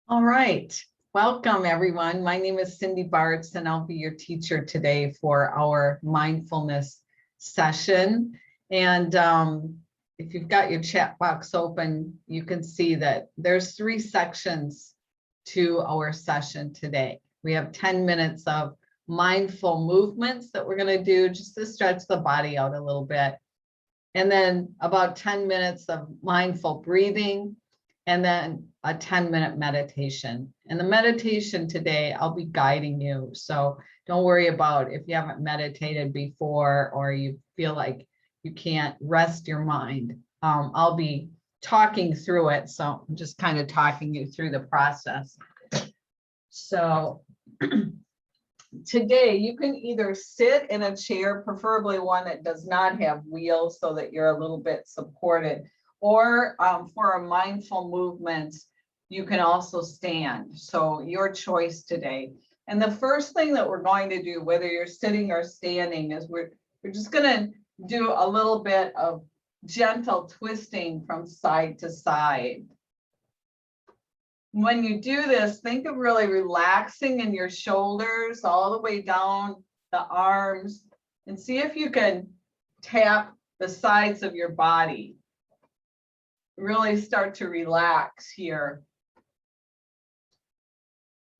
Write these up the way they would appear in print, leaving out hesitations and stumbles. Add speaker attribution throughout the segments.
Speaker 1: All right. Welcome, everyone. My name is Cindy Bartz, and I'll be your teacher today for our mindfulness session. And if you've got your chat box open, you can see that there's 3 sections to our session today. We have 10 minutes of mindful movements that we're going to do just to stretch the body out a little bit. And then about 10 minutes of mindful breathing, and then a 10-minute meditation. And the meditation today, I'll be guiding you. So don't worry about if you haven't meditated before or you feel like you can't rest your mind. I'll be talking through it. So I'm just kind of talking you through the process. So today you can either sit in a chair, preferably one that does not have wheels so that you're a little bit supported, or for a mindful movement, you can also stand. So your choice today. And the first thing that we're going to do, whether you're sitting or standing, is we're just going to do a little bit of gentle twisting from side to side. When you do this, think of really relaxing in your shoulders all the way down the arms, and see if you can tap the sides of your body. Really start to relax here.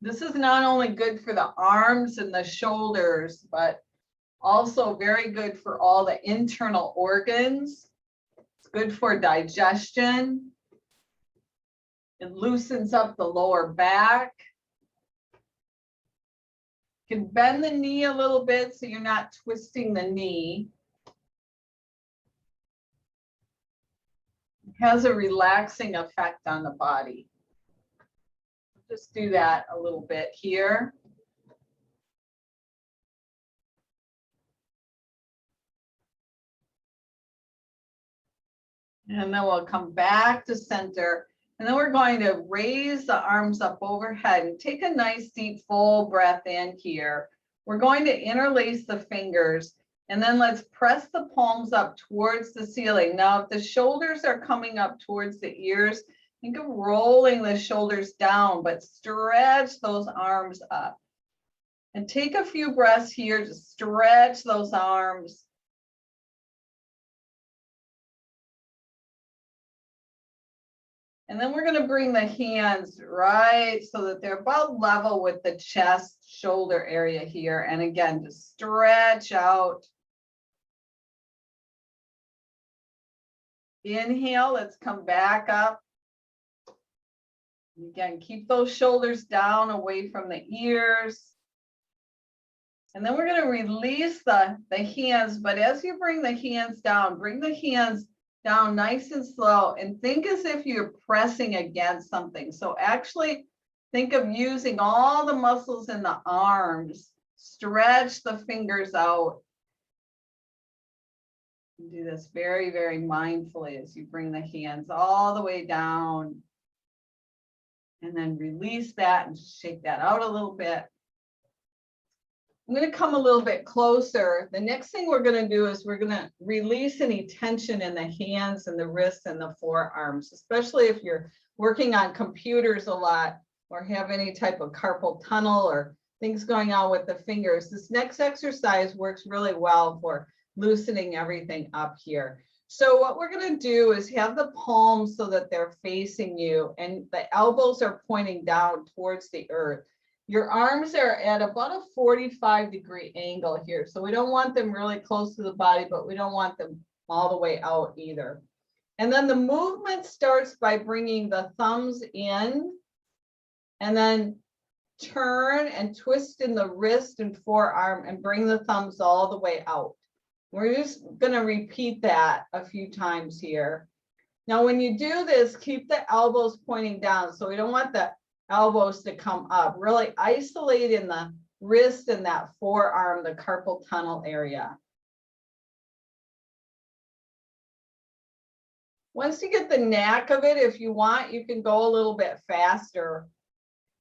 Speaker 1: This is not only good for the arms and the shoulders, but also very good for all the internal organs. It's good for digestion. It loosens up the lower back. You can bend the knee a little bit so you're not twisting the knee. Has a relaxing effect on the body. Just do that a little bit here. And then we'll come back to center. And then we're going to raise the arms up overhead and take a nice deep full breath in here. We're going to interlace the fingers. And then let's press the palms up towards the ceiling. Now, if the shoulders are coming up towards the ears, think of rolling the shoulders down, but stretch those arms up. And take a few breaths here to stretch those arms. And then we're going to bring the hands right so that they're about level with the chest, shoulder area here. And again, just stretch out. Inhale, let's come back up. Again, keep those shoulders down away from the ears. And then we're going to release the hands, but as you bring the hands down, bring the hands down nice and slow and think as if you're pressing against something. So actually think of using all the muscles in the arms. Stretch the fingers out. Do this very, very mindfully as you bring the hands all the way down. And then release that and shake that out a little bit. I'm going to come a little bit closer. The next thing we're going to do is we're going to release any tension in the hands and the wrists and the forearms, especially if you're working on computers a lot or have any type of carpal tunnel or things going on with the fingers. This next exercise works really well for loosening everything up here. So what we're going to do is have the palms so that they're facing you and the elbows are pointing down towards the earth. Your arms are at about a 45-degree angle here. So we don't want them really close to the body, but we don't want them all the way out either. And then the movement starts by bringing the thumbs in and then turn and twist in the wrist and forearm and bring the thumbs all the way out. We're just going to repeat that a few times here. Now, when you do this, keep the elbows pointing down. So we don't want the elbows to come up. Really isolate in the wrist and that forearm, the carpal tunnel area. Once you get the knack of it, if you want, you can go a little bit faster.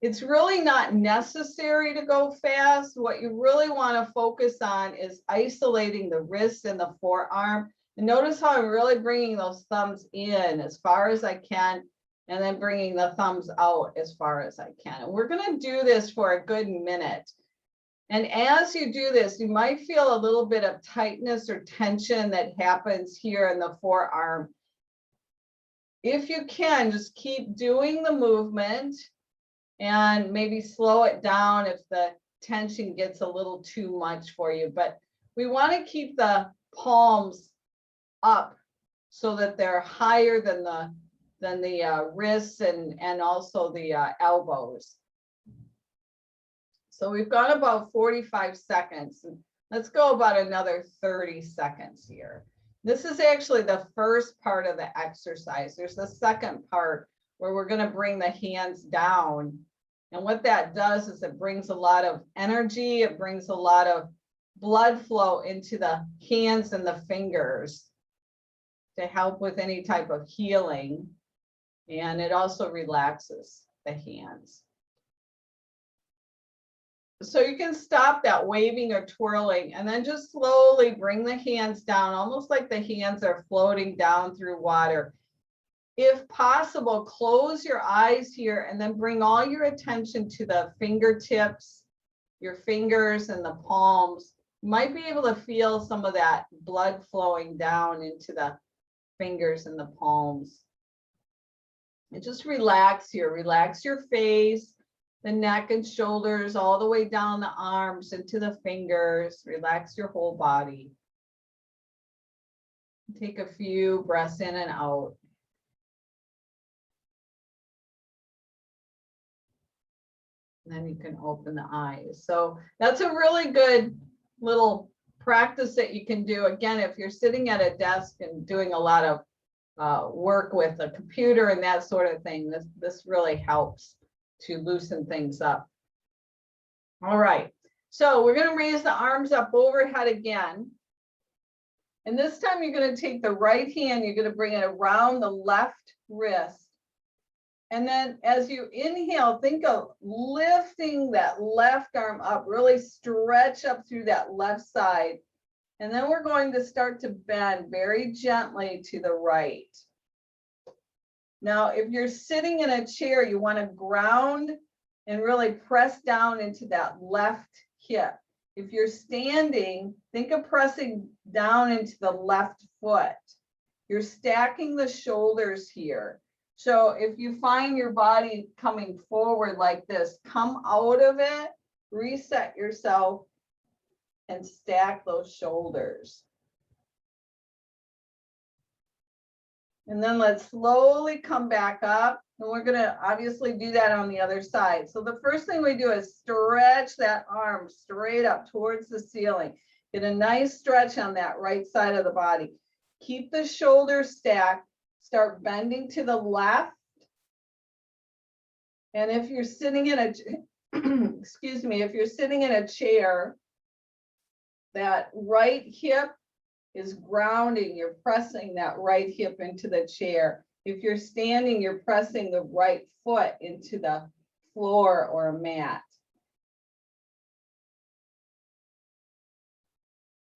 Speaker 1: It's really not necessary to go fast. What you really want to focus on is isolating the wrist and the forearm. And notice how I'm really bringing those thumbs in as far as I can and then bringing the thumbs out as far as I can. And we're going to do this for a good minute. And as you do this, you might feel a little bit of tightness or tension that happens here in the forearm. If you can, just keep doing the movement and maybe slow it down if the tension gets a little too much for you. But we want to keep the palms up so that they're higher than the wrists and also the elbows. So we've got about 45 seconds. Let's go about another 30 seconds here. This is actually the first part of the exercise. There's the second part where we're going to bring the hands down. And what that does is it brings a lot of energy. It brings a lot of blood flow into the hands and the fingers to help with any type of healing. And it also relaxes the hands. So you can stop that waving or twirling and then just slowly bring the hands down, almost like the hands are floating down through water. If possible, close your eyes here and then bring all your attention to the fingertips, your fingers and the palms. You might be able to feel some of that blood flowing down into the fingers and the palms. And just relax here. Relax your face, the neck and shoulders, all the way down the arms into the fingers. Relax your whole body. Take a few breaths in and out. And then you can open the eyes. So that's a really good little practice that you can do. Again, if you're sitting at a desk and doing a lot of work with a computer and that sort of thing, this really helps to loosen things up. All right, so we're going to raise the arms up overhead again. And this time you're going to take the right hand, you're going to bring it around the left wrist. And then as you inhale, think of lifting that left arm up, really stretch up through that left side. And then we're going to start to bend very gently to the right. Now, if you're sitting in a chair, you want to ground and really press down into that left hip. If you're standing, think of pressing down into the left foot. You're stacking the shoulders here. So if you find your body coming forward like this, come out of it, reset yourself, and stack those shoulders. And then let's slowly come back up. And we're going to obviously do that on the other side. So the first thing we do is stretch that arm straight up towards the ceiling. Get a nice stretch on that right side of the body. Keep the shoulders stacked. Start bending to the left. And if you're sitting in a, excuse me, if you're sitting in a chair, that right hip is grounding. You're pressing that right hip into the chair. If you're standing, you're pressing the right foot into the floor or a mat.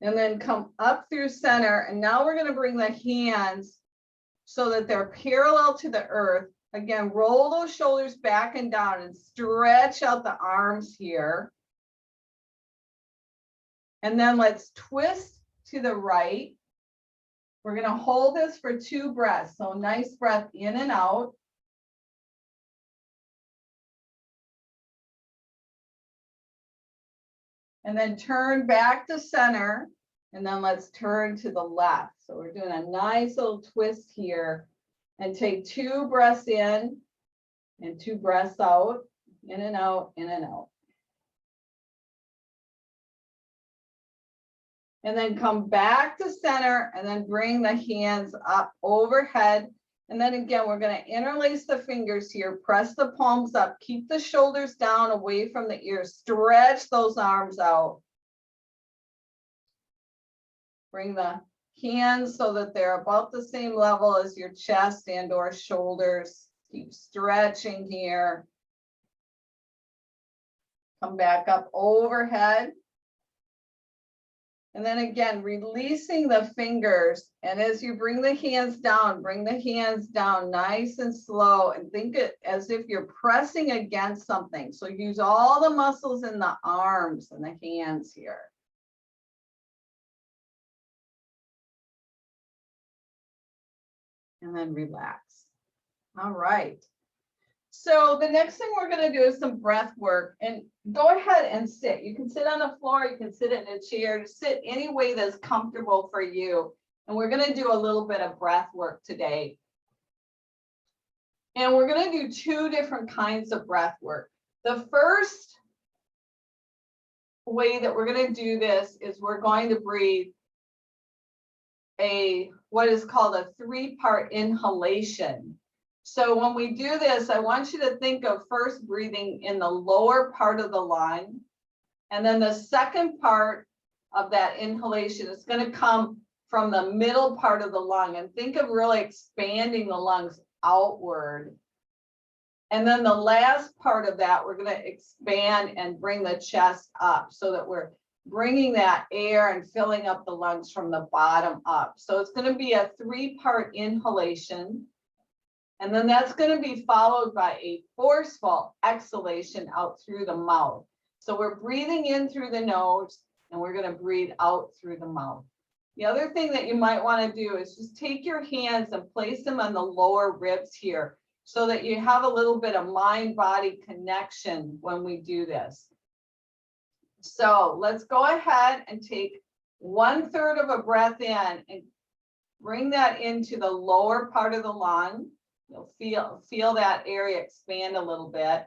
Speaker 1: And then come up through center. And now we're going to bring the hands so that they're parallel to the earth. Again, roll those shoulders back and down and stretch out the arms here. And then let's twist to the right. We're going to hold this for 2 breaths. So nice breath in and out. And then turn back to center. And then let's turn to the left. So we're doing a nice little twist here. And take 2 breaths in and 2 breaths out. In and out, in and out. And then come back to center and then bring the hands up overhead. And then again, we're going to interlace the fingers here, press the palms up, keep the shoulders down away from the ears, stretch those arms out. Bring the hands so that they're about the same level as your chest and or shoulders. Keep stretching here. Come back up overhead. And then again, releasing the fingers. And as you bring the hands down nice and slow, and think it as if you're pressing against something. So use all the muscles in the arms and the hands here. And then relax. All right. So the next thing we're going to do is some breath work, and go ahead and sit. You can sit on the floor, you can sit in a chair, sit any way that's comfortable for you. And we're going to do a little bit of breath work today. And we're going to do two different kinds of breath work. The first way that we're going to do this is we're going to breathe what is called a 3-part inhalation. So when we do this, I want you to think of first breathing in the lower part of the lung. And then the second part of that inhalation is going to come from the middle part of the lung. And think of really expanding the lungs outward. And then the last part of that, we're going to expand and bring the chest up so that we're bringing that air and filling up the lungs from the bottom up. So it's going to be a 3-part inhalation. And then that's going to be followed by a forceful exhalation out through the mouth. So we're breathing in through the nose and we're going to breathe out through the mouth. The other thing that you might want to do is just take your hands and place them on the lower ribs here so that you have a little bit of mind-body connection when we do this. So let's go ahead and take 1/3 of a breath in and bring that into the lower part of the lung. You'll feel that area expand a little bit.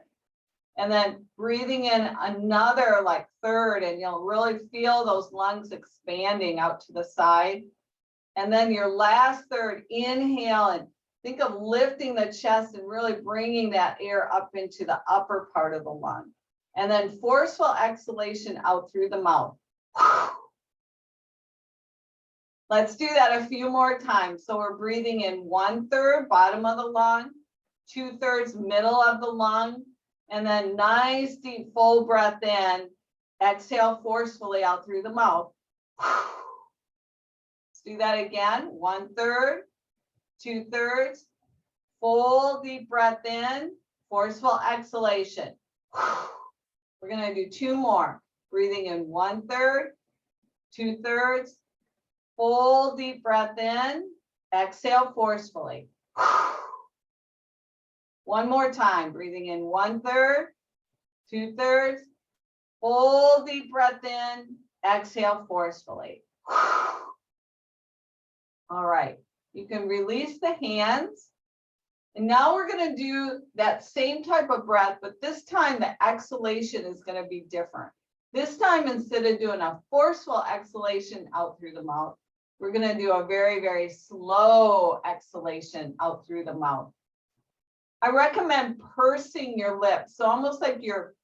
Speaker 1: And then breathing in another like 1/3, and you'll really feel those lungs expanding out to the side. And then your last 1/3, inhale and think of lifting the chest and really bringing that air up into the upper part of the lung. And then forceful exhalation out through the mouth. Let's do that a few more times. So we're breathing in 1/3 bottom of the lung, 2/3 middle of the lung, and then nice deep full breath in. Exhale forcefully out through the mouth. Let's do that again. 1/3, 2/3, full deep breath in, forceful exhalation. We're going to do 2 more. Breathing in 1/3, 2/3, full deep breath in, exhale forcefully. 1 more time. Breathing in 1/3, 2/3, full deep breath in, exhale forcefully. All right. You can release the hands. And now we're going to do that same type of breath, but this time the exhalation is going to be different. This time, instead of doing a forceful exhalation out through the mouth, we're going to do a very, very slow exhalation out through the mouth. I recommend pursing your lips, so almost like you're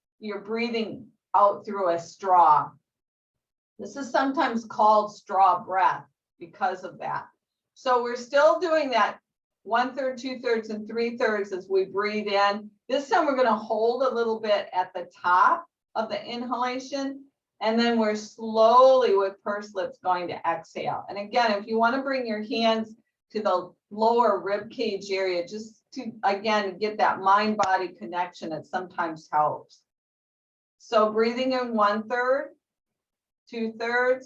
Speaker 1: breathing out through a straw. This is sometimes called straw breath because of that. So we're still doing that 1/3, 2/3, and 3/3 as we breathe in. This time we're going to hold a little bit at the top of the inhalation, and then we're slowly with pursed lips going to exhale. And again, if you want to bring your hands to the lower rib cage area, just to again get that mind-body connection, it sometimes helps. So breathing in 1/3, 2/3,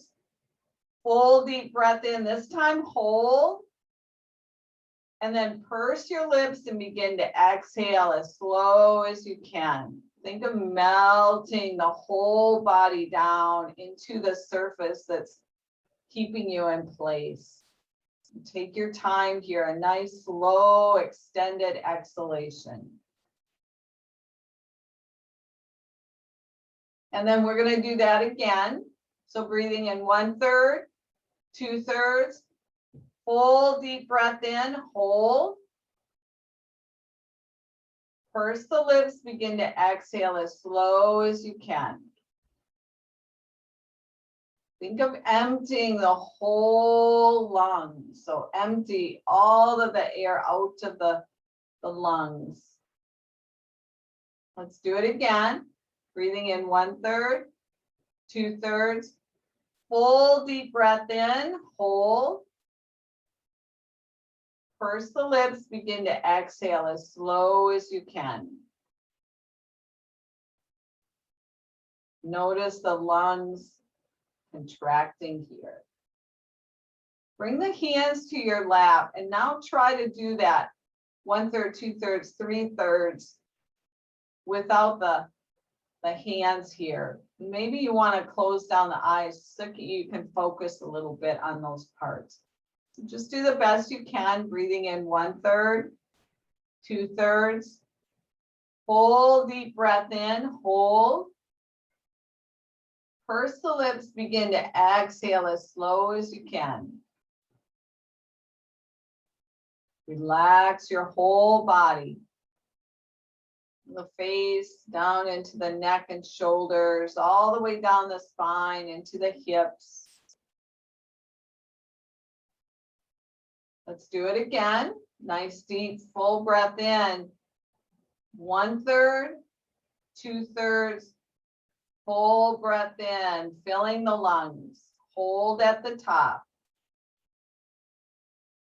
Speaker 1: full deep breath in. This time hold. And then purse your lips and begin to exhale as slow as you can. Think of melting the whole body down into the surface that's keeping you in place. Take your time here, a nice, slow, extended exhalation. And then we're going to do that again. So breathing in 1/3, 2/3, full deep breath in, hold. Purse the lips, begin to exhale as slow as you can. Think of emptying the whole lung. So empty all of the air out of the lungs. Let's do it again. Breathing in 1/3, 2/3, Full deep breath in, hold. Purse the lips, begin to exhale as slow as you can. Notice the lungs contracting here. Bring the hands to your lap and now try to do that 1/3, 2/3, 3/3 without the hands here. Maybe you want to close down the eyes so you can focus a little bit on those parts. So just do the best you can, breathing in 1/3, 2/3. Full deep breath in, hold. Purse the lips, begin to exhale as slow as you can. Relax your whole body. The face down into the neck and shoulders, all the way down the spine, into the hips. Let's do it again. Nice deep full breath in. 1/3, 2/3, full breath in, filling the lungs. Hold at the top.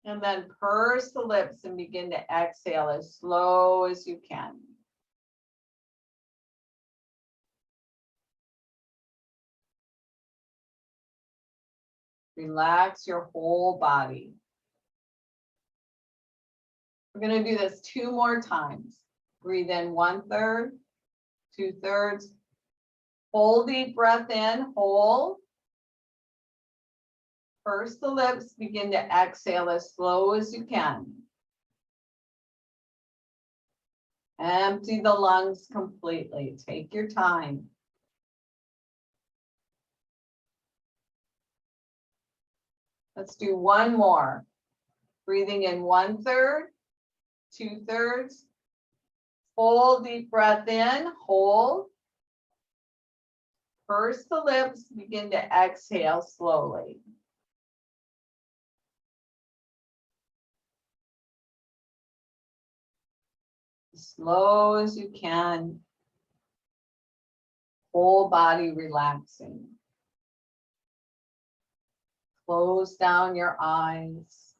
Speaker 1: And then purse the lips and begin to exhale as slow as you can. Relax your whole body. We're going to do this 2 more times. Breathe in 1/3, 2/3. Full deep breath in, hold. Purse the lips, begin to exhale as slow as you can. Empty the lungs completely. Take your time. Let's do 1 more. Breathing in 1/3, 2/3. Full deep breath in, hold. Purse the lips, begin to exhale slowly. As slow as you can. Whole body relaxing. Close down your eyes.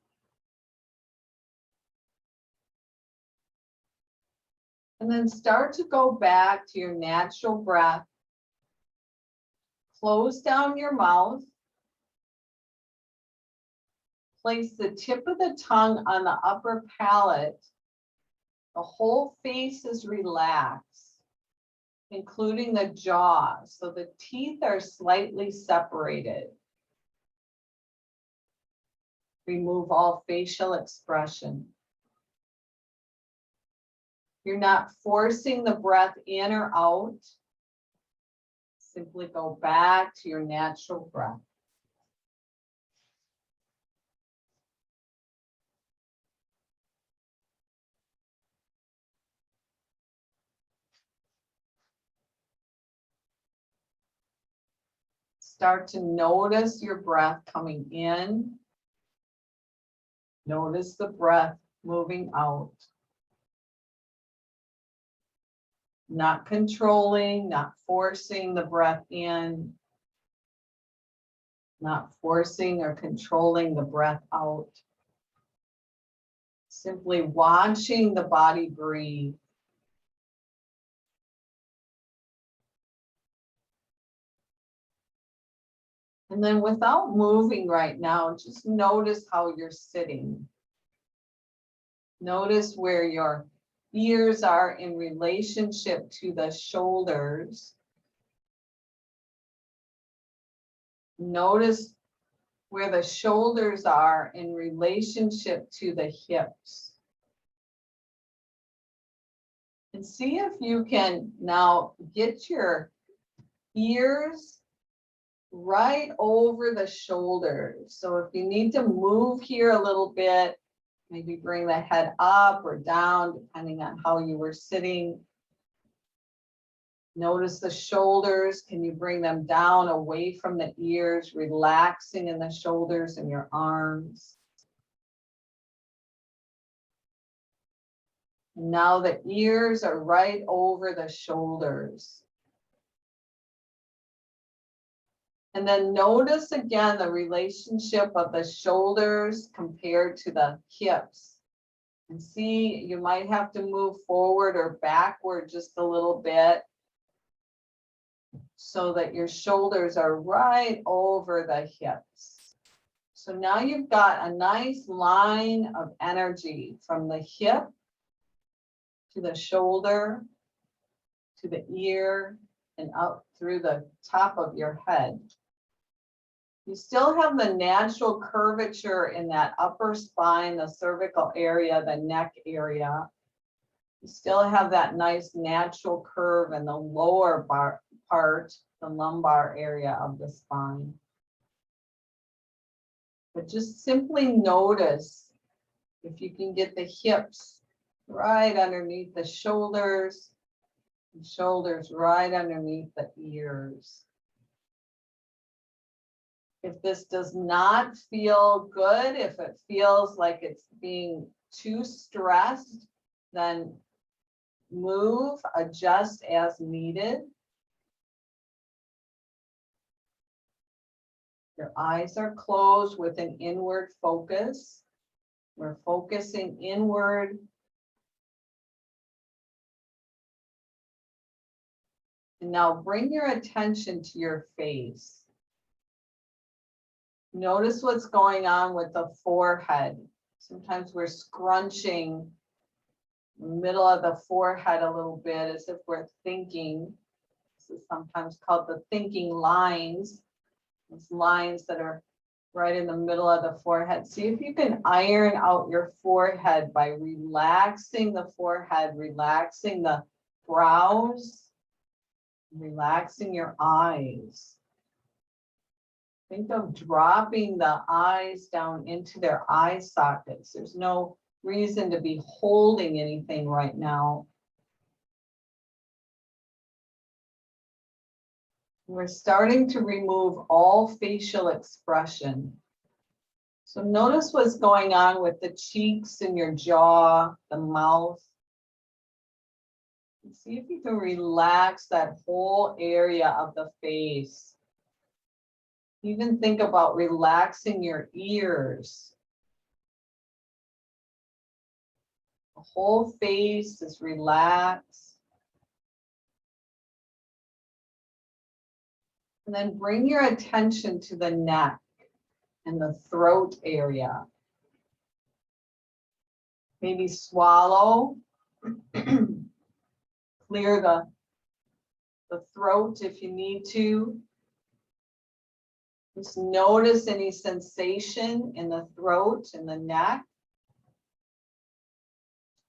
Speaker 1: And then start to go back to your natural breath. Close down your mouth. Place the tip of the tongue on the upper palate. The whole face is relaxed, including the jaw, so the teeth are slightly separated. Remove all facial expression. You're not forcing the breath in or out. Simply go back to your natural breath. Start to notice your breath coming in. Notice the breath moving out. Not controlling, not forcing the breath in. Not forcing or controlling the breath out. Simply watching the body breathe. And then without moving right now, just notice how you're sitting. Notice where your ears are in relationship to the shoulders. Notice where the shoulders are in relationship to the hips. And see if you can now get your ears right over the shoulders. So if you need to move here a little bit, maybe bring the head up or down, depending on how you were sitting. Notice the shoulders. Can you bring them down away from the ears, relaxing in the shoulders and your arms? Now the ears are right over the shoulders. And then notice again the relationship of the shoulders compared to the hips. And see, you might have to move forward or backward just a little bit so that your shoulders are right over the hips. So now you've got a nice line of energy from the hip to the shoulder, to the ear, and up through the top of your head. You still have the natural curvature in that upper spine, the cervical area, the neck area. You still have that nice natural curve in the lower part, the lumbar area of the spine. But just simply notice if you can get the hips right underneath the shoulders, and shoulders right underneath the ears. If this does not feel good, if it feels like it's being too stressed, then move, adjust as needed. Your eyes are closed with an inward focus. We're focusing inward. And now bring your attention to your face. Notice what's going on with the forehead. Sometimes we're scrunching the middle of the forehead a little bit as if we're thinking. This is sometimes called the thinking lines. Those lines that are right in the middle of the forehead. See if you can iron out your forehead by relaxing the forehead, relaxing the brows, relaxing your eyes. Think of dropping the eyes down into their eye sockets. There's no reason to be holding anything right now. We're starting to remove all facial expression. So notice what's going on with the cheeks and your jaw, the mouth. And see if you can relax that whole area of the face. Even think about relaxing your ears. The whole face is relaxed. And then bring your attention to the neck and the throat area. Maybe swallow. Clear the throat if you need to. Just notice any sensation in the throat and the neck.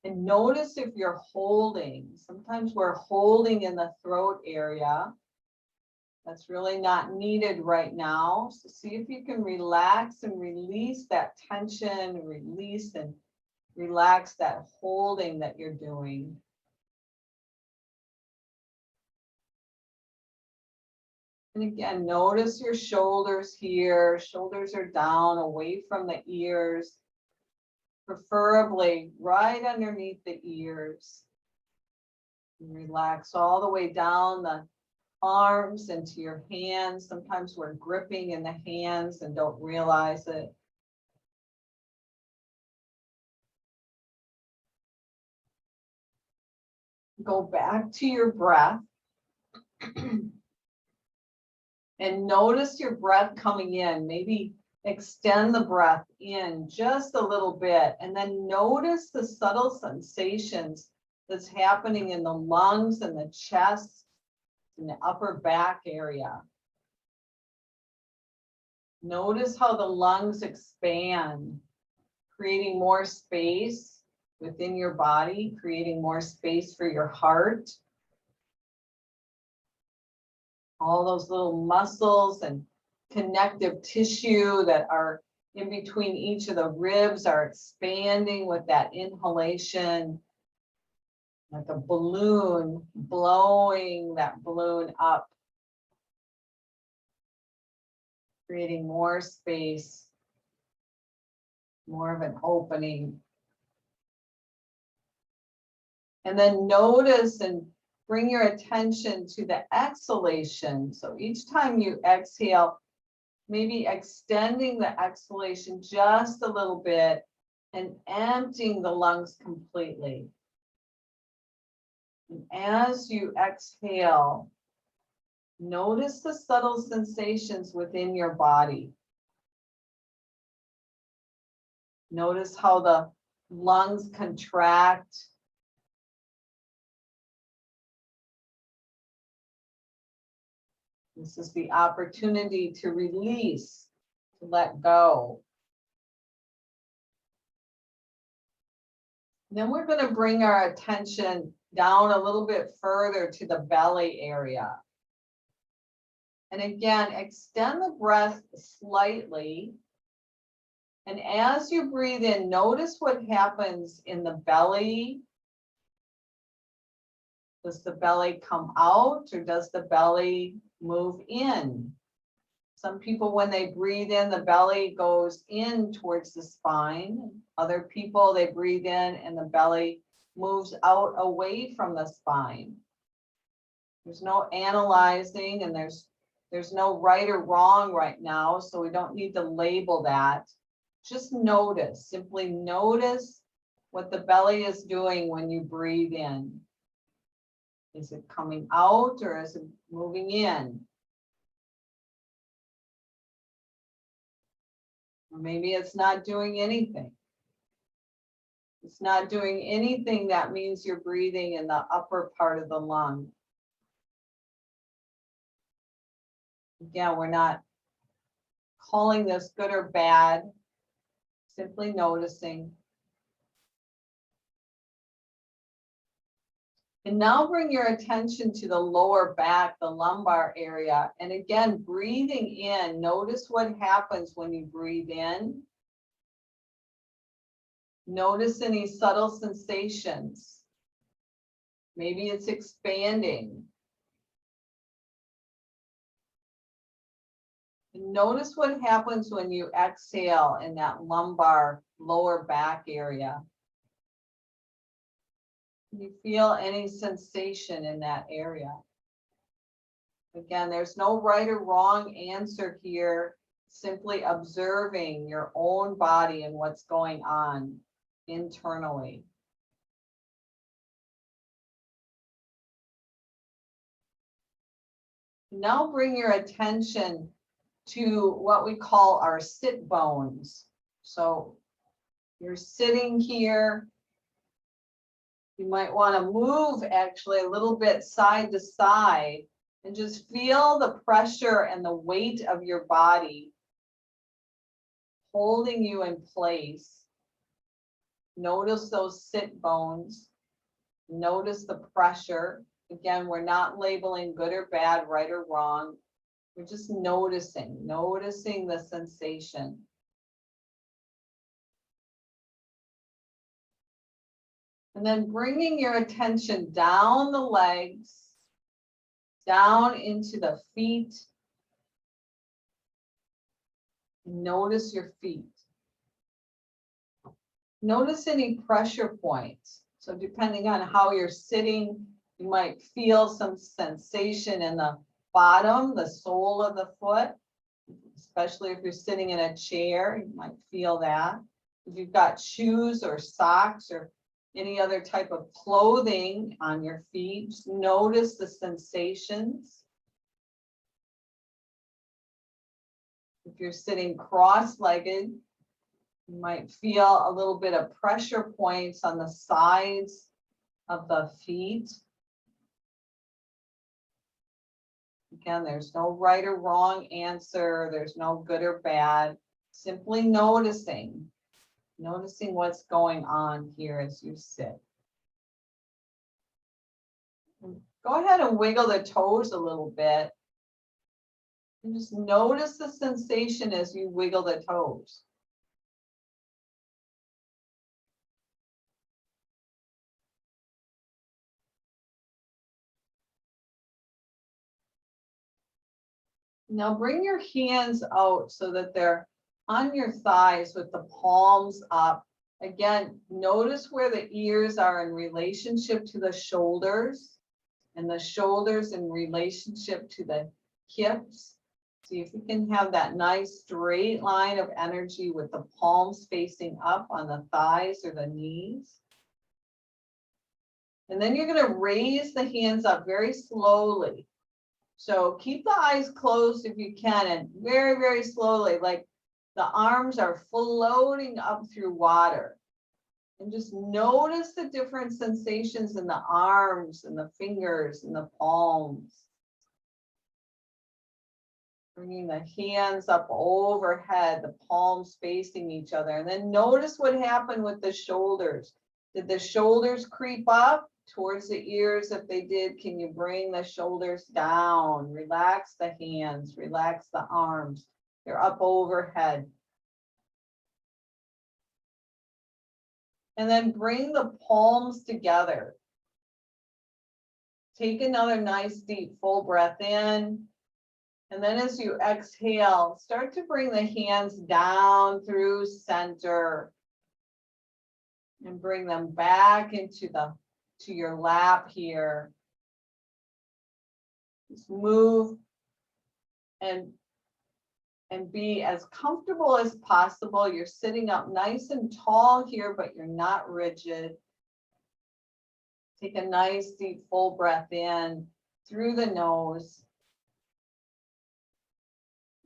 Speaker 1: And notice if you're holding. Sometimes we're holding in the throat area. That's really not needed right now. So see if you can relax and release that tension, release and relax that holding that you're doing. And again, notice your shoulders here. Shoulders are down, away from the ears, preferably right underneath the ears. And relax all the way down the arms into your hands. Sometimes we're gripping in the hands and don't realize it. Go back to your breath. And notice your breath coming in. Maybe extend the breath in just a little bit. And then notice the subtle sensations that's happening in the lungs and the chest and the upper back area. Notice how the lungs expand, creating more space within your body, creating more space for your heart. All those little muscles and connective tissue that are in between each of the ribs are expanding with that inhalation, like a balloon, blowing that balloon up, creating more space, more of an opening. And then notice and bring your attention to the exhalation. So each time you exhale, maybe extending the exhalation just a little bit and emptying the lungs completely. And as you exhale, notice the subtle sensations within your body. Notice how the lungs contract. This is the opportunity to release, to let go. Then we're going to bring our attention down a little bit further to the belly area. And again, extend the breath slightly. And as you breathe in, notice what happens in the belly. Does the belly come out or does the belly move in? Some people, when they breathe in, the belly goes in towards the spine. Other people, they breathe in and the belly moves out away from the spine. There's no analyzing and there's no right or wrong right now, so we don't need to label that. Just notice, simply notice what the belly is doing when you breathe in. Is it coming out or is it moving in? Or maybe it's not doing anything. It's not doing anything, that means you're breathing in the upper part of the lung. Again, we're not calling this good or bad, simply noticing. And now bring your attention to the lower back, the lumbar area. And again, breathing in, notice what happens when you breathe in. Notice any subtle sensations. Maybe it's expanding. And notice what happens when you exhale in that lumbar lower back area. Can you feel any sensation in that area? Again, there's no right or wrong answer here. Simply observing your own body and what's going on internally. Now bring your attention to what we call our sit bones. So you're sitting here. You might want to move actually a little bit side to side and just feel the pressure and the weight of your body holding you in place. Notice those sit bones. Notice the pressure. Again, we're not labeling good or bad, right or wrong. We're just noticing the sensation. And then bringing your attention down the legs, down into the feet. Notice your feet. Notice any pressure points. So depending on how you're sitting, you might feel some sensation in the bottom, the sole of the foot, especially if you're sitting in a chair, you might feel that. If you've got shoes or socks or any other type of clothing on your feet, just notice the sensations. If you're sitting cross-legged, you might feel a little bit of pressure points on the sides of the feet. Again, there's no right or wrong answer. There's no good or bad. Simply noticing what's going on here as you sit. Go ahead and wiggle the toes a little bit. And just notice the sensation as you wiggle the toes. Now bring your hands out so that they're on your thighs with the palms up. Again, notice where the ears are in relationship to the shoulders. and the shoulders in relationship to the hips. See if you can have that nice straight line of energy with the palms facing up on the thighs or the knees. And then you're going to raise the hands up very slowly. So keep the eyes closed if you can, and very, very slowly, like the arms are floating up through water. And just notice the different sensations in the arms and the fingers and the palms. Bringing the hands up overhead, the palms facing each other. And then notice what happened with the shoulders. Did the shoulders creep up towards the ears? If they did, can you bring the shoulders down? Relax the hands, relax the arms. They're up overhead. And then bring the palms together. Take another nice deep full breath in. And then as you exhale, start to bring the hands down through center and bring them back into your lap here. Just move and be as comfortable as possible. You're sitting up nice and tall here, but you're not rigid. Take a nice deep full breath in through the nose.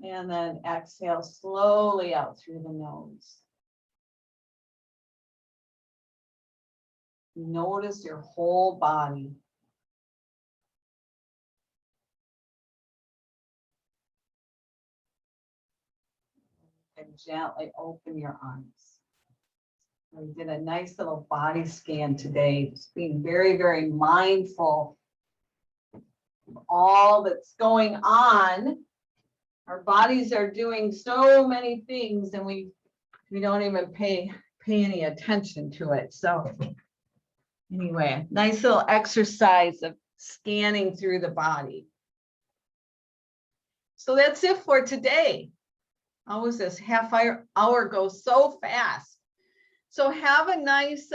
Speaker 1: And then exhale slowly out through the nose. Notice your whole body. And gently open your arms. We did a nice little body scan today, just being very, very mindful of all that's going on. Our bodies are doing so many things, and we don't even pay any attention to it. So anyway, nice little exercise of scanning through the body. So that's it for today. How was this? Half hour goes so fast. So have a nice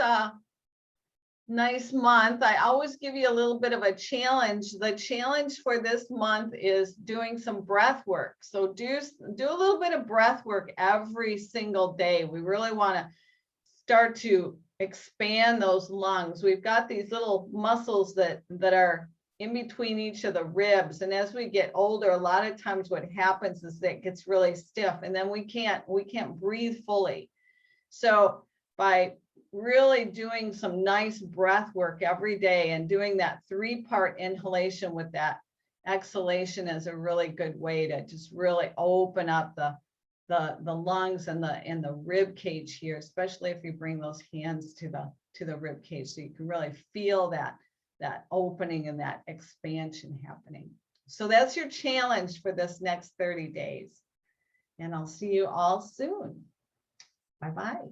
Speaker 1: month. I always give you a little bit of a challenge. The challenge for this month is doing some breath work. So do a little bit of breath work every single day. We really want to start to expand those lungs. We've got these little muscles that are in between each of the ribs. And as we get older, a lot of times what happens is that it gets really stiff, and then we can't breathe fully. So by really doing some nice breath work every day and doing that 3-part inhalation with that exhalation is a really good way to just really open up the lungs and the rib cage here, especially if you bring those hands to the rib cage, so you can really feel that opening and that expansion happening. So that's your challenge for this next 30 days. And I'll see you all soon. Bye-bye.